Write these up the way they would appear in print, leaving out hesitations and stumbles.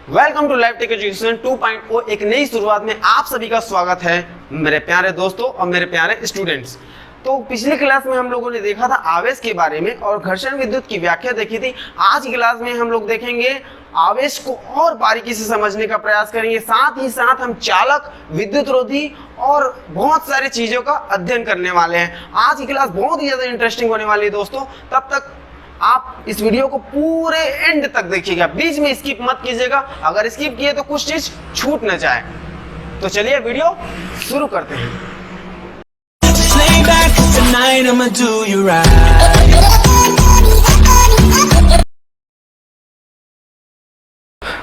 Welcome to live tech education 2.0। एक नई शुरुआत में आप सभी का स्वागत है मेरे प्यारे दोस्तों और मेरे प्यारे स्टूडेंट्स। तो पिछली क्लास में हम लोगों ने देखा था आवेश के बारे में और घर्षण विद्युत की व्याख्या देखी थी। आज की क्लास में हम लोग देखेंगे आवेश को और बारीकी से समझने का प्रयास करेंगे, साथ ही साथ हम चालक, विद्युत रोधी और बहुत सारी चीजों का अध्ययन करने वाले हैं। आज की क्लास बहुत ही ज्यादा इंटरेस्टिंग होने वाली है दोस्तों। तब तक आप इस वीडियो को पूरे एंड तक देखिएगा, बीच में स्किप मत कीजिएगा। अगर स्किप किए तो कुछ चीज छूट न जाए। तो चलिए वीडियो शुरू करते हैं।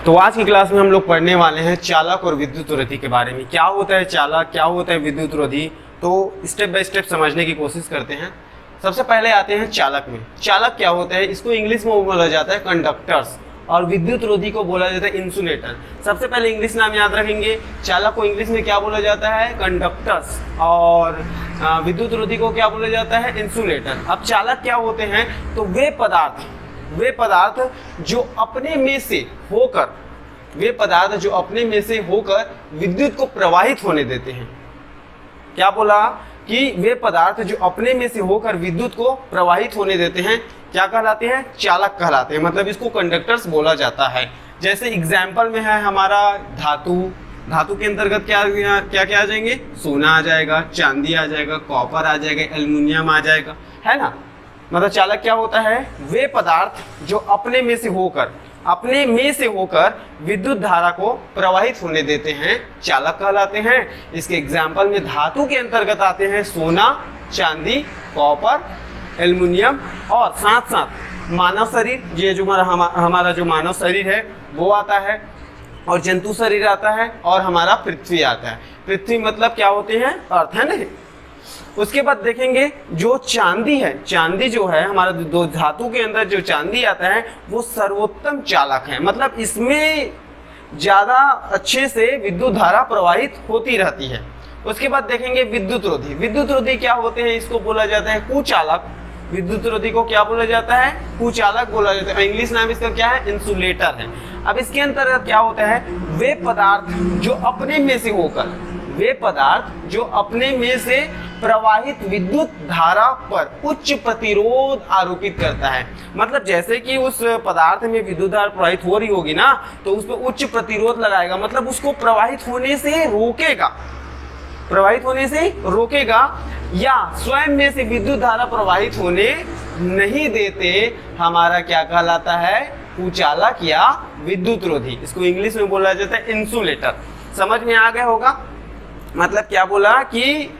तो आज की क्लास में हम लोग पढ़ने वाले हैं चालक और विद्युत रोधी के बारे में। क्या होता है चालक, क्या होता है विद्युत रोधी, तो स्टेप बाय स्टेप समझने की कोशिश करते हैं। सबसे पहले आते हैं चालक में। चालक क्या होता है, इसको इंग्लिश में बोला जाता है कंडक्टर्स और विद्युत रोधी को बोला जाता है इंसुलेटर। सबसे पहले इंग्लिश नाम याद रखेंगे। चालक को इंग्लिश में क्या बोला जाता है, कंडक्टर्स, और विद्युत रोधी को क्या बोला जाता है, इंसुलेटर। अब चालक क्या होते हैं, तो वे पदार्थ जो अपने में से होकर विद्युत को प्रवाहित होने देते हैं। क्या बोला कि वे पदार्थ जो अपने में से होकर विद्युत को प्रवाहित होने देते हैं क्या कहलाते हैं, चालक कहलाते हैं। मतलब इसको कंडक्टर्स बोला जाता है। जैसे एग्जाम्पल में है हमारा धातु के अंतर्गत क्या क्या आ जाएंगे, सोना आ जाएगा, चांदी आ जाएगा, कॉपर आ जाएगा, एल्युमिनियम आ जाएगा, है ना। मतलब चालक क्या होता है, वे पदार्थ जो अपने में से होकर विद्युत धारा को प्रवाहित होने देते हैं, चालक कहलाते हैं। इसके एग्जाम्पल में धातु के अंतर्गत आते हैं सोना, चांदी, कॉपर, एल्युमिनियम और साथ साथ मानव शरीर, ये जो हमारा जो मानव शरीर है वो आता है, और जंतु शरीर आता है, और हमारा पृथ्वी आता है। पृथ्वी मतलब क्या होते हैं, अर्थ, है ना। उसके बाद देखेंगे जो चांदी है, चांदी जो है हमारा दो धातु के अंदर जो चांदी आता है वो सर्वोत्तम चालक है। मतलब इसमें ज्यादा अच्छे से विद्युत धारा प्रवाहित होती रहती है। उसके बाद देखेंगे विद्युत रोधी। विद्युत रोधी क्या होते हैं, इसको बोला जाता है कुचालक। विद्युत रोधी को क्या बोला जाता है, कुचालक बोला जाता है। इंग्लिश नाम इसका क्या है, इंसुलेटर है। अब इसके अंतर्गत क्या होता है, वे पदार्थ जो अपने में से प्रवाहित विद्युत धारा पर उच्च प्रतिरोध आरोपित करता है। मतलब जैसे कि उस पदार्थ में विद्युत धारा प्रवाहित हो रही होगी ना, तो उस पर उच्च प्रतिरोध लगाएगा। मतलब उसको प्रवाहित होने से रोकेगा या स्वयं में से विद्युत धारा प्रवाहित होने नहीं देते, हमारा क्या कहलाता है, कुचालक या विद्युत रोधी। इसको इंग्लिश में बोला जाता है इंसुलेटर। समझ में आ गया होगा। मतलब क्या बोला कि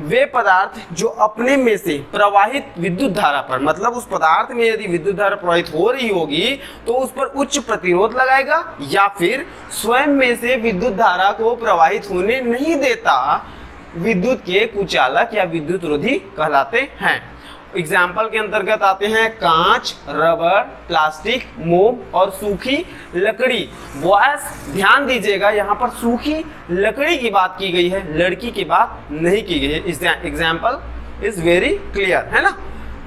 वे पदार्थ जो अपने में से प्रवाहित विद्युत धारा पर, मतलब उस पदार्थ में यदि विद्युत धारा प्रवाहित हो रही होगी तो उस पर उच्च प्रतिरोध लगाएगा या फिर स्वयं में से विद्युत धारा को प्रवाहित होने नहीं देता, विद्युत के कुचालक या विद्युत रोधी कहलाते हैं। एग्जाम्पल के अंतर्गत आते हैं कांच, रबर, प्लास्टिक, मोम और सूखी लकड़ी। बॉयज ध्यान दीजिएगा, यहाँ पर सूखी लकड़ी की बात की गई है, लड़की की बात नहीं की गई है। एग्जाम्पल इज वेरी क्लियर, है ना।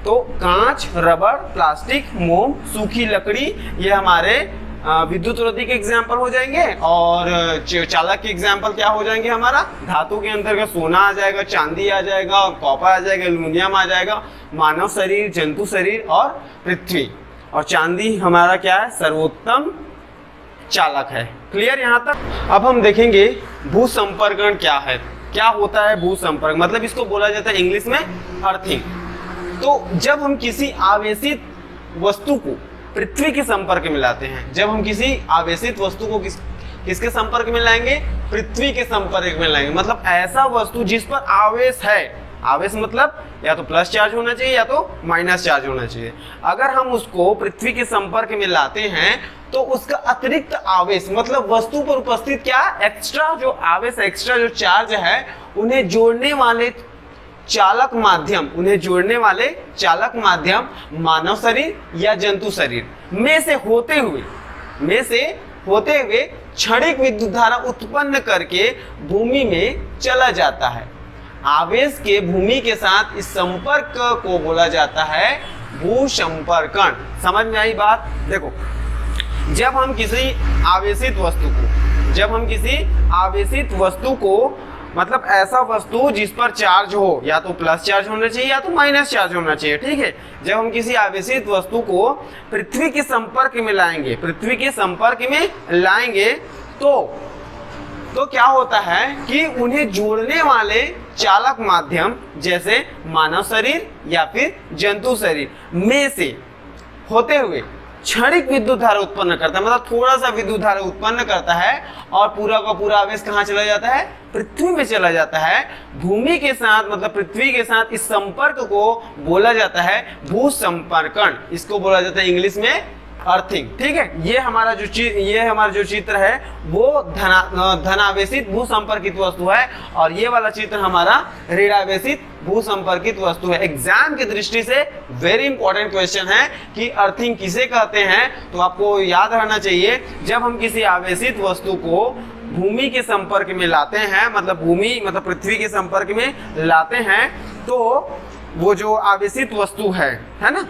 तो कांच, रबर, प्लास्टिक, मोम, सूखी लकड़ी, ये हमारे विद्युत रोधी के एग्जाम्पल हो जाएंगे। और चालक के एग्जाम्पल क्या हो जाएंगे, हमारा धातु के अंतर्गत सोना आ जाएगा, चांदी आ जाएगा, कॉपर आ जाएगा, एल्युमिनियम आ जाएगा, मानव शरीर, जंतु शरीर और पृथ्वी। और चांदी हमारा क्या है, सर्वोत्तम चालक है। क्लियर यहाँ तक। अब हम देखेंगे भूसंपर्कण क्या है। क्या होता है भूसंपर्क, मतलब इसको बोला जाता है इंग्लिश में अर्थिंग। तो जब हम किसी आवेशित वस्तु को पृथ्वी के संपर्क में लाते हैं, जब हम किसी आवेशित वस्तु को किसके संपर्क में लाएंगे, पृथ्वी के संपर्क में लाएंगे। मतलब ऐसा वस्तु जिस पर आवेश है, आवेश मतलब या तो प्लस चार्ज होना चाहिए या तो माइनस चार्ज होना चाहिए। अगर हम उसको पृथ्वी के संपर्क में लाते हैं तो उसका अतिरिक्त आवेश, मतलब वस्तु पर उपस्थित क्या एक्स्ट्रा जो आवेश, एक्स्ट्रा जो चार्ज है, उन्हें जोड़ने वाले चालक माध्यम मानव शरीर या जंतु शरीर में से होते हुए क्षणिक विद्युत धारा उत्पन्न करके भूमि में चला जाता है। आवेश के भूमि के साथ इस संपर्क को बोला जाता है भूसंपर्कण। समझ में आई बात। देखो जब हम किसी आवेशित वस्तु को मतलब ऐसा वस्तु जिस पर चार्ज हो, या तो प्लस चार्ज होना चाहिए या तो माइनस चार्ज होना चाहिए, ठीक है। जब हम किसी आवेशित वस्तु को पृथ्वी के संपर्क में लाएंगे तो क्या होता है कि उन्हें जोड़ने वाले चालक माध्यम जैसे मानव शरीर या फिर जंतु शरीर में से होते हुए क्षणिक विद्युत धारा उत्पन्न करता है, मतलब थोड़ा सा विद्युत धारा उत्पन्न करता है और पूरा का पूरा आवेश कहाँ चला जाता है, पृथ्वी में चला जाता है। भूमि के साथ मतलब पृथ्वी के साथ इस संपर्क को बोला जाता है भू संपर्कण, इसको बोला जाता है इंग्लिश में अर्थिंग, ठीक है। ये हमारा जो चित्र है वो धनावेशित भू संपर्कित वस्तु है और ये वाला चित्र हमारा ऋणावेशित भू संपर्कित वस्तु है। एग्जाम की दृष्टि से वेरी इंपॉर्टेंट क्वेश्चन है कि अर्थिंग किसे कहते हैं, तो आपको याद रहना चाहिए जब हम किसी आवेशित वस्तु को भूमि के संपर्क में लाते हैं, मतलब पृथ्वी के संपर्क में लाते हैं, तो वो जो आवेशित वस्तु है ना,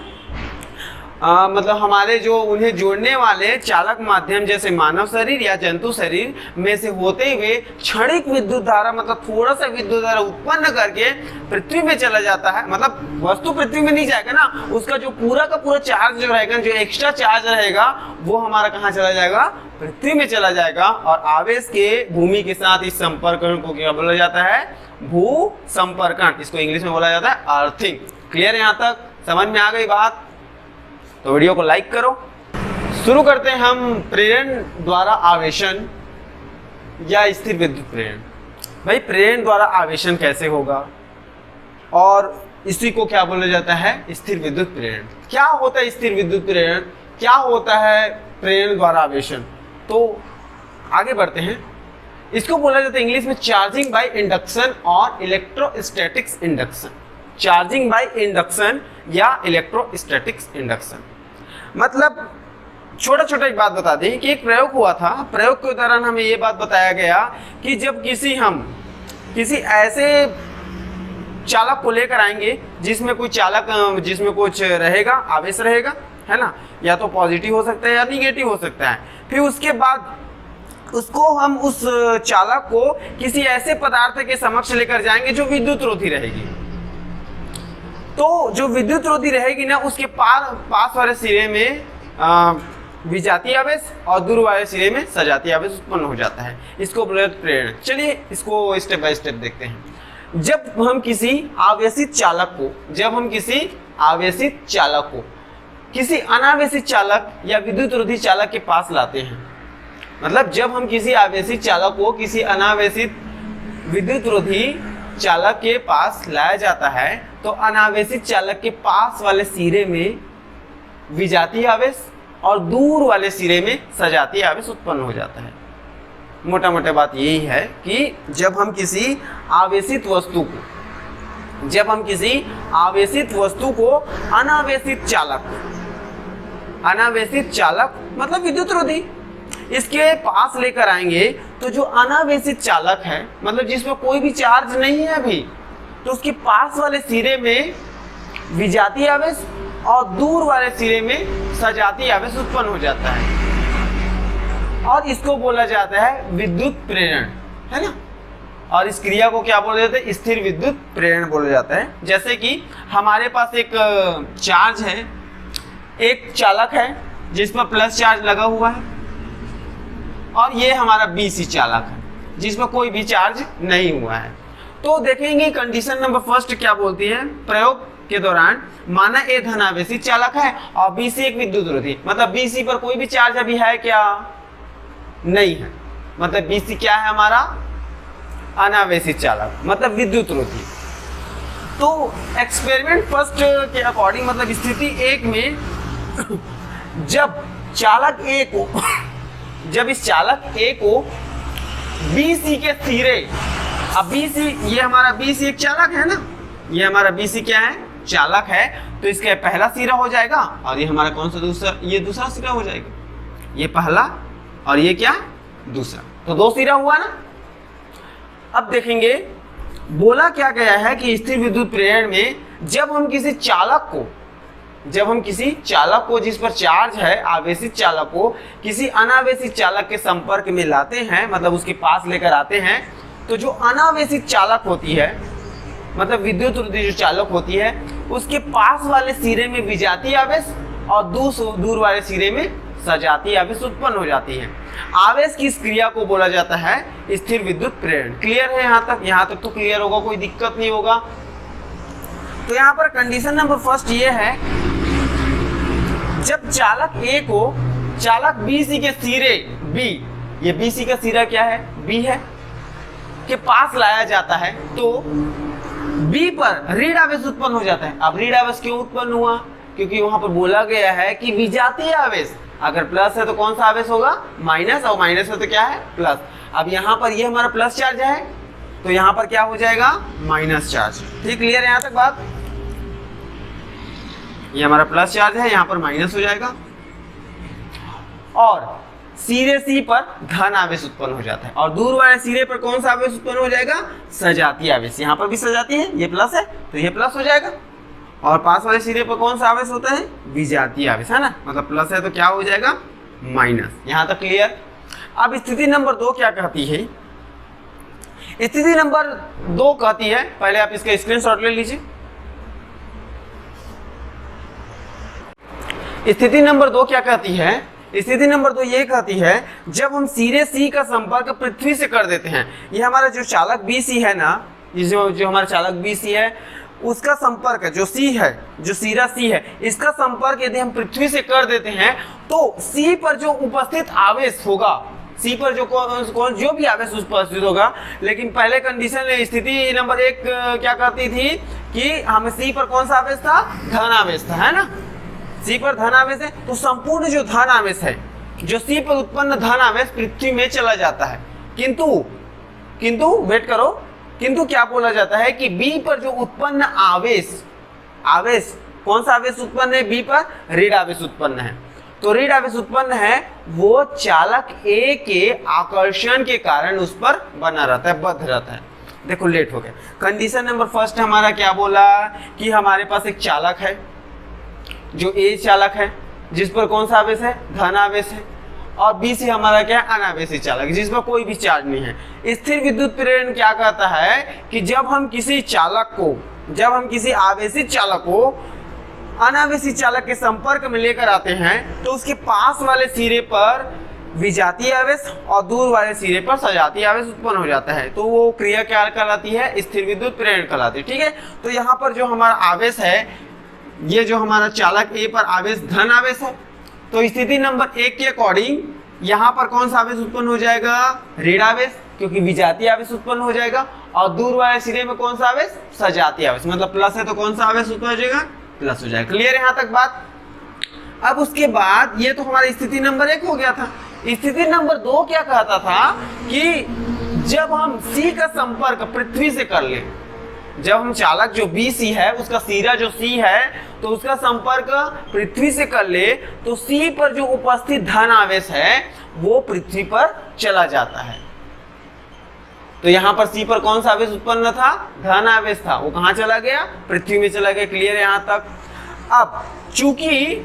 मतलब हमारे जो उन्हें जोड़ने वाले चालक माध्यम जैसे मानव शरीर या जंतु शरीर में से होते हुए क्षणिक विद्युत धारा मतलब थोड़ा सा विद्युत धारा उत्पन्न करके पृथ्वी में चला जाता है। मतलब वस्तु पृथ्वी में नहीं जाएगा ना, उसका जो पूरा का पूरा चार्ज जो रहेगा, जो एक्स्ट्रा चार्ज रहेगा वो हमारा कहाँ चला जाएगा, पृथ्वी में चला जाएगा। और आवेश के भूमि के साथ इस संपर्कण को क्या बोला जाता है, भू संपर्कण, इसको इंग्लिश में बोला जाता है अर्थिंग। क्लियर, यहाँ तक समझ में आ गई बात? तो वीडियो को लाइक करो। शुरू करते हैं हम प्रेरण द्वारा आवेशन या स्थिर विद्युत प्रेरण। भाई प्रेरण द्वारा आवेशन कैसे होगा और इसी को क्या बोला जाता है, स्थिर विद्युत प्रेरण। क्या होता है स्थिर विद्युत प्रेरण, क्या होता है प्रेरण द्वारा आवेशन, तो आगे बढ़ते हैं। इसको बोला जाता है इंग्लिश में चार्जिंग बाय इंडक्शन और electrostatics induction. Charging by induction या इलेक्ट्रोस्टैटिक्स इंडक्शन, मतलब छोटा छोटा एक बात बता दें कि एक प्रयोग हुआ था। प्रयोग के दौरान हमें ये बात बताया गया कि जब किसी ऐसे चालक को लेकर आएंगे जिसमें कुछ रहेगा, आवेश रहेगा, है ना, या तो पॉजिटिव हो सकता है या निगेटिव हो सकता है। फिर उसके बाद उसको हम उस चालक को किसी ऐसे पदार्थ के समक्ष लेकर जाएंगे जो विद्युत रोधी रहेगी। तो जो विद्युत रोधी रहेगी ना, उसके पास वाले सिरे में विजातीय आवेश और दूर वाले सिरे में सजातीय आवेश उत्पन्न हो जाता है। इसको बोलते हैं प्रेरण। चलिए इसको स्टेप बाय स्टेप देखते हैं। जब हम किसी आवेशित चालक को किसी अनावेशित चालक या विद्युत रोधी चालक के पास लाते हैं, मतलब जब हम किसी आवेशित चालक को किसी अनावेशित विद्युत रोधी चालक के पास लाया जाता है, तो अनावेशित चालक के पास वाले सिरे में विजातीय आवेश और दूर वाले सिरे में सजातीय आवेश उत्पन्न हो जाता है। मोटा मोटा बात यही है कि जब हम किसी आवेशित वस्तु को अनावेशित चालक मतलब विद्युत रोधी इसके पास लेकर आएंगे, तो जो अनावेशित चालक है मतलब जिसमें कोई भी चार्ज नहीं है अभी, तो उसके पास वाले सिरे में विजातीय आवेश और दूर वाले सिरे में सजातीय आवेश उत्पन्न हो जाता है और इसको बोला जाता है विद्युत प्रेरण, है ना। और इस क्रिया को क्या बोला जाता है, स्थिर विद्युत प्रेरण बोला जाता है। जैसे कि हमारे पास एक चार्ज है, एक चालक है जिसमें प्लस चार्ज लगा हुआ है और ये हमारा BC चालक है जिसमें कोई भी चार्ज नहीं हुआ है। तो देखेंगे कंडीशन नंबर फर्स्ट क्या बोलती है, प्रयोग के दौरान माना ए धनावेशित चालक है और BC एक विद्युत रोधी, मतलब BC पर कोई भी चार्ज अभी है क्या, नहीं है, मतलब BC क्या है हमारा अनावेशित चालक मतलब विद्युत रोधी। तो एक्सपेरिमेंट फर्स्ट के अकॉर्डिंग मतलब स्थिति 1 में जब इस चालक A को BC के सिरे, अब BC ये हमारा BC एक चालक है ना, ये हमारा BC क्या है, चालक है, तो इसका पहला सिरा हो जाएगा और ये हमारा कौन सा दूसरा, ये दूसरा सिरा हो जाएगा। ये पहला और ये क्या दूसरा, तो 2 सिरा हुआ ना। अब देखेंगे बोला क्या गया है कि स्थिर विद्युत प्रेरण में जब हम किसी चालक को जब हम किसी चालक को जिस पर चार्ज है आवेशित चालक को किसी अनावेशित चालक के संपर्क में लाते हैं, मतलब उसके पास लेकर आते हैं, तो जो अनावेशित चालक होती है मतलब विद्युत रोधी जो चालक होती है उसके पास वाले सिरे में विजातीय आवेश और दूर वाले सिरे में सजातीय आवेश उत्पन्न हो जाती है। आवेश की इस क्रिया को बोला जाता है स्थिर विद्युत प्रेरण। क्लियर है यहाँ तक? यहाँ तक तो क्लियर होगा, कोई दिक्कत नहीं होगा। तो यहाँ पर कंडीशन नंबर फर्स्ट ये है, जब चालक ए को चालक बी सी के सिरे बी, ये बी सी का सिरा क्या है? बी है, के पास लाया जाता है तो बी पर ऋण आवेश उत्पन्न हो जाता है। अब ऋण आवेश क्यों उत्पन्न हुआ? क्योंकि वहां पर बोला गया है कि विजातीय आवेश, अगर प्लस है तो कौन सा आवेश होगा? माइनस, और माइनस है तो क्या है? प्लस। अब यहाँ पर ये हमारा प्लस चार्ज है तो यहाँ पर क्या हो जाएगा? Minus charge. ठीक, क्लियर है यहाँ तक बात? ये हमारा प्लस चार्ज है, यहाँ पर माइनस हो जाएगा और सिरे सी पर धन आवेश उत्पन्न हो जाता है और दूर वाले सिरे पर कौन सा आवेश उत्पन्न हो जाएगा? सजातीय आवेश। यहाँ पर भी सजातीय है, ये प्लस है तो ये प्लस हो जाएगा और पास वाले सिरे पर कौन सा आवेश होता है? विजातीय आवेश, है ना? मतलब प्लस है तो क्या हो जाएगा? माइनस। यहाँ तक क्लियर? अब स्थिति नंबर 2 क्या कहती है? स्थिति नंबर 2 कहती है, पहले आप इसका स्क्रीनशॉट ले लीजिए। स्थिति नंबर 2 क्या कहती है? स्थिति नंबर 2 ये कहती है, जब हम सिरे सी का संपर्क पृथ्वी से कर देते हैं, ये हमारा जो चालक बी सी है ना, जो हमारा चालक बी सी है उसका संपर्क जो सी है, जो सिरा सी है, इसका संपर्क यदि हम पृथ्वी से कर देते हैं तो सी पर जो उपस्थित आवेश होगा, सी पर जो कौन जो भी आवेश उपस्थित होगा, लेकिन पहले कंडीशन स्थिति नंबर 1 क्या कहती थी कि हमें सी पर कौन सा आवेश था? धन आवेश था, है ना? सी पर धन आवेश है तो संपूर्ण जो धन आवेश है, जो सी पर उत्पन्न धन आवेश पृथ्वी में चला जाता है। किंतु वेट करो, किंतु क्या बोला जाता है कि बी पर जो उत्पन्न आवेश कौन सा आवेश उत्पन्न है? बी पर ऋण आवेश उत्पन्न है। तो ऋण आवेश उत्पन्न है वो चालक ए के आकर्षण के कारण उस पर बना रहता है, बद्ध रहता है। देखो लेट हो गया। कंडीशन नंबर फर्स्ट हमारा क्या बोला कि हमारे पास एक चालक है जो ए चालक है जिस पर कौन सा आवेश है? धन आवेश है, और बी से हमारा क्या है? अनावेशी चालक जिस पर कोई भी चार्ज नहीं है। स्थिर विद्युत प्रेरण क्या कहता है कि जब हम किसी आवेशित चालक को अनावेशी चालक के संपर्क में लेकर आते हैं तो उसके पास वाले सिरे पर विजातीय आवेश और दूर वाले सिरे पर सजातीय आवेश उत्पन्न हो जाता है, तो वो क्रिया क्या कहलाती है? स्थिर विद्युत प्रेरण कहलाती है। ठीक है, तो यहाँ पर जो हमारा आवेश है, ये जो हमारा चालक ए पर आवेश धन आवेश है, तो स्थिति नंबर 1 के अकॉर्डिंग यहाँ पर कौन सा आवेश उत्पन्न हो जाएगा? ऋण आवेश, क्योंकि विजातीय आवेश उत्पन्न हो जाएगा, और दूर वाले सिरे में कौन सा आवेश? सजातीय आवेश। मतलब प्लस है तो कौन सा आवेश उत्पन्न हो जाएगा? प्लस हो जाएगा। क्लियर है यहाँ तक बात? अब उसके बाद ये तो हमारी स्थिति नंबर 1 हो गया था। स्थिति नंबर 2 क्या कहता था कि जब हम सी का संपर्क पृथ्वी से कर ले, जब हम चालक जो बी सी है उसका सिरा जो सी है तो उसका संपर्क पृथ्वी से कर ले तो सी पर जो उपस्थित धन आवेश है वो पृथ्वी पर चला जाता है। तो यहाँ पर सी पर कौन सा आवेश उत्पन्न था? धन आवेश था, वो कहाँ चला गया? पृथ्वी में चला गया। क्लियर है यहाँ तक? अब चूंकि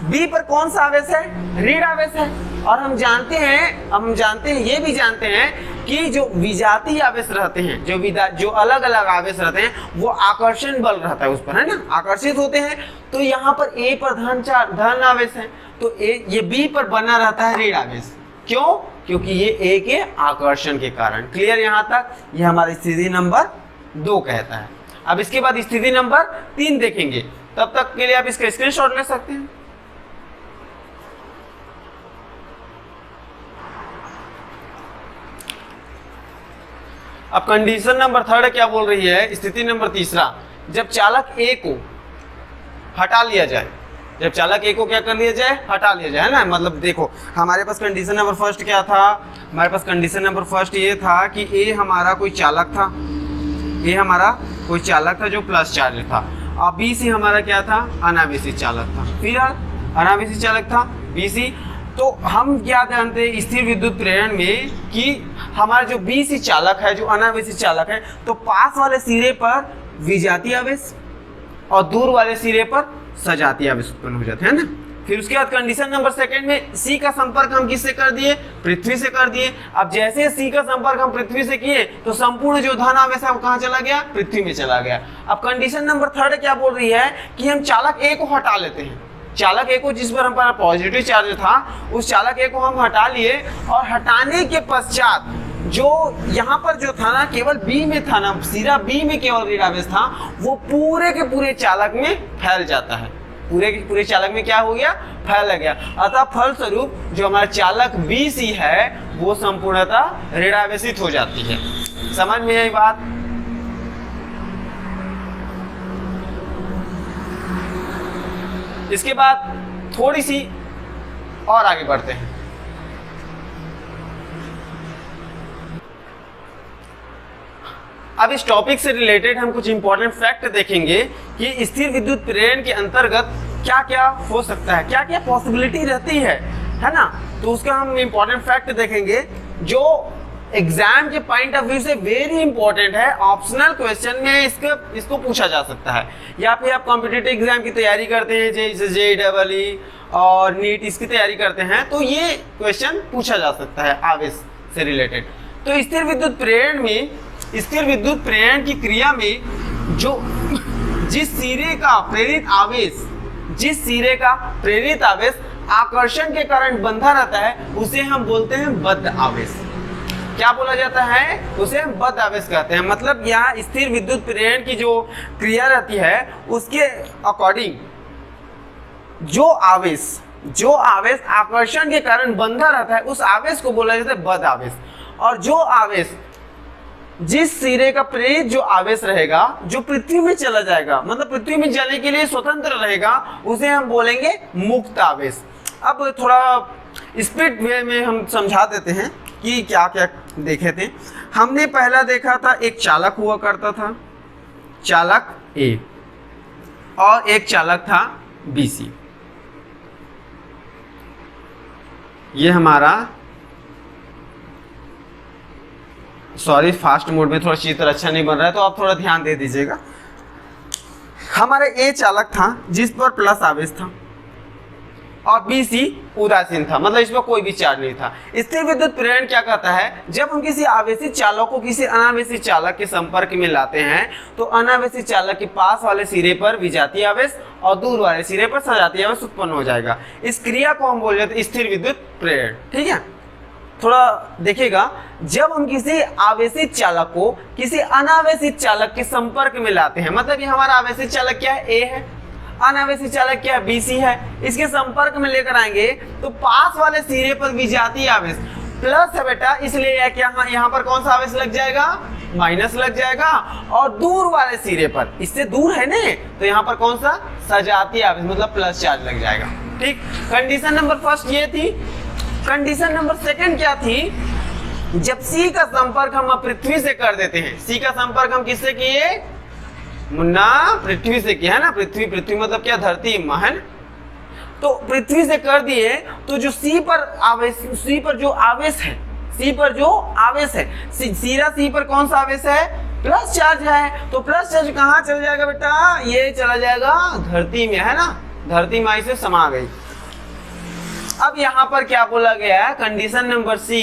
बी पर कौन सा आवेश है? ऋण आवेश है, और हम जानते हैं ये भी जानते हैं कि जो विजातीय आवेश रहते हैं, जो अलग अलग आवेश रहते हैं वो आकर्षण बल रहता है उस पर, है ना? आकर्षित होते हैं। तो यहाँ पर ए पर धन आवेश है तो ये बी पर बना रहता है ऋण आवेश। क्यों? क्योंकि ये ए के आकर्षण के कारण। क्लियर यहाँ तक? ये हमारी स्थिति नंबर 2 कहता है। अब इसके बाद स्थिति नंबर 3 देखेंगे, तब तक के लिए आप इसका स्क्रीनशॉट ले सकते हैं। अब कंडीशन नंबर 3 क्या बोल रही है? स्थिति नंबर 3, जब चालक ए को हटा लिया जाए, जब चालक ए को क्या कर लिया जाए? हटा लिया जाए, है ना? मतलब देखो हमारे पास कंडीशन नंबर फर्स्ट क्या था? हमारे पास कंडीशन नंबर फर्स्ट ये था कि ए हमारा कोई चालक था, ए हमारा कोई चालक था जो प्लस चार्ज था, और बी सी हमारा क्या था? अनावेशी चालक था। फिर अनावेशी चालक था बी सी। तो हम क्या जानते हैं स्थिर विद्युत प्रेरण में कि हमारा जो बी सी चालक है, जो अनावेशी चालक है, तो पास वाले सिरे पर विजातीय आवेश और दूर वाले सिरे पर सजातीय आवेश उत्पन्न हो जाते हैं ना। फिर उसके बाद कंडीशन नंबर सेकंड में सी का संपर्क हम किससे कर दिए, पृथ्वी से कर दिए। अब जैसे सी का संपर्क हम पृथ्वी से किए तो संपूर्ण जो धन आवेश है वो कहाँ चला गया, पृथ्वी में चला गया। अब कंडीशन नंबर थर्ड क्या बोल रही है कि हम चालक ए को हटा लेते हैं। चालक ए को जिस पर हमारा पॉजिटिव चार्ज था उस चालक ए को हम हटा लिए, और हटाने के पश्चात जो यहाँ पर जो था ना केवल बी में था ना, सिरा बी में केवल ऋण आवेश था, वो पूरे के पूरे चालक में फैल जाता है। पूरे के पूरे चालक में क्या हो गया, फैल गया। अतः फलस्वरूप जो हमारा चालक बी सी है वो संपूर्णतः ऋण आवेशित हो जाती है। समझ में आई बात। इसके बाद थोड़ी सी और आगे बढ़ते हैं। अब इस टॉपिक से रिलेटेड हम कुछ इंपॉर्टेंट फैक्ट देखेंगे कि स्थिर विद्युत प्रेरण के अंतर्गत क्या क्या हो सकता है, क्या क्या पॉसिबिलिटी रहती है ना। तो उसका हम इंपॉर्टेंट फैक्ट देखेंगे जो एग्जाम के पॉइंट ऑफ व्यू से वेरी इंपॉर्टेंट है। ऑप्शनल क्वेश्चन में इसको पूछा जा सकता है, या फिर आप कॉम्पिटिटिव एग्जाम की तैयारी करते हैं जैसे JEE और नीट, इसकी तैयारी करते हैं तो ये क्वेश्चन पूछा जा सकता है आवेश से रिलेटेड। तो स्थिर विद्युत प्रेरण में, स्थिर विद्युत प्रेरण की क्रिया में जो जिस सिरे का प्रेरित आवेश आकर्षण के कारण बंधा रहता है उसे हम बोलते हैं बद्ध आवेश। क्या बोला जाता है, उसे हम बद्ध आवेश कहते हैं। मतलब यहाँ स्थिर विद्युत प्रेरण की जो क्रिया रहती है उसके अकॉर्डिंग जो आवेश आकर्षण के कारण बंधा रहता है उस आवेश को बोला जाता है बद्ध आवेश। और जो आवेश, जिस सिरे का प्रेरित जो आवेश रहेगा जो पृथ्वी में चला जाएगा, मतलब पृथ्वी में जाने के लिए स्वतंत्र रहेगा, उसे हम बोलेंगे मुक्त आवेश। अब थोड़ा स्पीड वे में हम समझा देते हैं कि क्या क्या देखे थे। हमने पहला देखा था एक चालक हुआ करता था, चालक ए, और एक चालक था BC। ये हमारा, सॉरी फास्ट मोड में थोड़ा चित्र अच्छा नहीं बन रहा है तो आप थोड़ा ध्यान दे दीजिएगा। हमारा ए चालक था जिस पर प्लस आवेश था और BC उदासीन था, मतलब इसमें कोई भी चार्ज नहीं था। स्थिर विद्युत प्रेरण क्या कहता है, जब हम किसी आवेशित चालक को किसी अनावेशित चालक के संपर्क में लाते हैं तो अनावेशित चालक के पास वाले सिरे पर विजातीय आवेश और दूर वाले सिरे पर सजातीय आवेश उत्पन्न हो जाएगा। इस क्रिया को हम बोल जाते हैं स्थिर विद्युत प्रेरण। ठीक है, थोड़ा देखिएगा, जब हम किसी आवेशित चालक को किसी अनावेशित चालक के संपर्क में लाते हैं, मतलब ये हमारा आवेशित चालक क्या है, ए है, अनावेशित चालक क्या है, BC है, इसके संपर्क में लेकर आएंगे तो पास वाले सिरे पर विजातीय आवेश प्लस है बेटा, इसलिए क्या यहाँ पर कौन सा आवेश लग जाएगा, माइनस लग जाएगा। और दूर वाले सिरे पर, इससे दूर है ना, तो यहाँ पर कौन सा सजातीय आवेश मतलब प्लस चार्ज लग जाएगा। ठीक, कंडीशन नंबर फर्स्ट ये थी। कंडीशन नंबर सेकंड क्या थी, जब C का संपर्क हम पृथ्वी से कर देते हैं। C का संपर्क हम किससे किए मुन्ना, पृथ्वी से किया है ना। पृथ्वी मतलब क्या, धरती मां है ना। तो पृथ्वी से कर दिए तो जो C पर जो आवेश है, सिरा C पर कौन सा आवेश है, प्लस चार्ज है। तो प्लस चार्ज कहाँ चला जाएगा बेटा, ये चला जाएगा धरती में, है ना, धरती माई से समा गई। अब यहाँ पर क्या बोला गया है, कंडीशन नंबर C,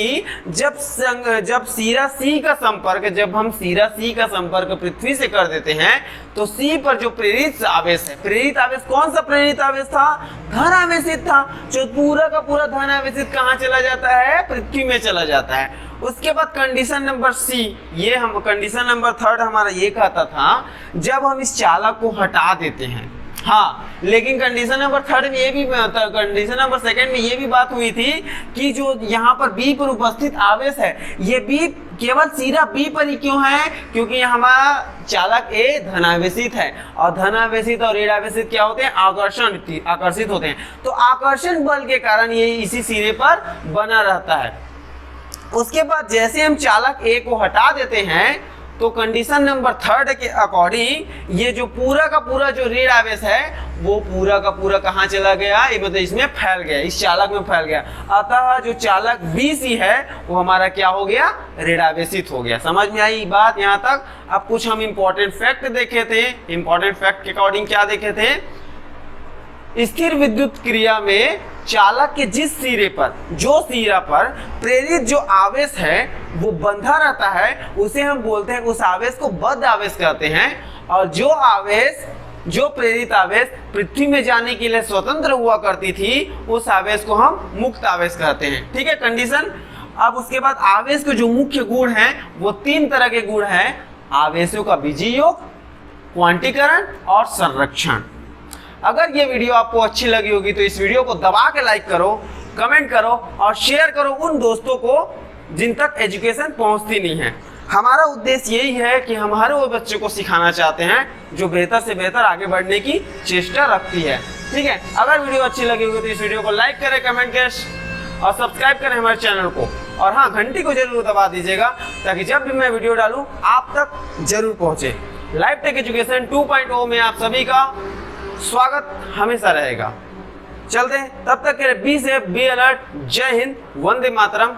जब सिरा C का संपर्क, जब हम सिरा C का संपर्क पृथ्वी से कर देते हैं तो C पर जो प्रेरित आवेश है, प्रेरित आवेश कौन सा प्रेरित आवेश था, धन आवेशित था। जो पूरा का पूरा धन आवेशित कहाँ चला जाता है, पृथ्वी में चला जाता है। उसके बाद कंडीशन नंबर C, ये हम कंडीशन नंबर थर्ड हमारा ये कहता था जब हम इस चालक को हटा देते हैं। हाँ, लेकिन कंडीशन नंबर थर्ड में ये भी, कंडीशन नंबर सेकंड में ये भी बात हुई थी कि जो यहाँ पर B पर उपस्थित आवेश है, ये B केवल सिरा B पर ही क्यों है, क्योंकि यहाँ हमारा चालक A धनावेशित है, और धनावेशित और ऋणावेशित क्या होते हैं, आकर्षित होते हैं। तो आकर्षण बल के कारण ये इसी सिरे पर बना रहता है। उसके बाद जैसे हम चालक A को हटा देते हैं तो कंडीशन नंबर थर्ड के अकॉर्डिंग ये जो पूरा का पूरा जो ऋण आवेश है वो पूरा का पूरा कहाँ चला गया, ये मतलब इसमें फैल गया, इस चालक में फैल गया। अतः जो चालक BC है वो हमारा क्या हो गया, ऋणावेशित हो गया। समझ में आई बात यहाँ तक। अब कुछ हम इंपॉर्टेंट फैक्ट देखे थे। इंपॉर्टेंट फैक्ट के अकॉर्डिंग क्या देखे थे, स्थिर विद्युत क्रिया में चालक के जिस सिरे पर, जो सिरा पर प्रेरित जो आवेश है वो बंधा रहता है, उसे हम बोलते हैं, उस आवेश को बद्ध आवेश कहते हैं। और जो आवेश, जो प्रेरित आवेश पृथ्वी में जाने के लिए स्वतंत्र हुआ करती थी, उस आवेश को हम मुक्त आवेश कहते हैं। ठीक है, कंडीशन। अब उसके बाद आवेश के जो मुख्य गुण हैं वो 3 तरह के गुण हैं: आवेशों का बीजीय योग, क्वांटीकरण और संरक्षण। अगर ये वीडियो आपको अच्छी लगी होगी तो इस वीडियो को दबा के लाइक करो, कमेंट करो और शेयर करो उन दोस्तों को जिन तक एजुकेशन पहुंचती नहीं है। हमारा उद्देश्य यही है कि हम हर वो बच्चों को सिखाना चाहते हैं जो बेहतर से बेहतर आगे बढ़ने की चेष्टा रखती है। ठीक है, अगर वीडियो अच्छी लगी होगी तो इस वीडियो को लाइक करें, कमेंट करें और सब्सक्राइब करें हमारे चैनल को। और हाँ, घंटी को जरूर दबा दीजिएगा ताकि जब भी मैं वीडियो डालूं आप तक जरूर पहुंचे। लाइफ टेक एजुकेशन 2.0 में आप सभी का स्वागत हमेशा रहेगा। चलते हैं, तब तक के लिए बी सेफ, बी अलर्ट। जय हिंद, वंदे मातरम।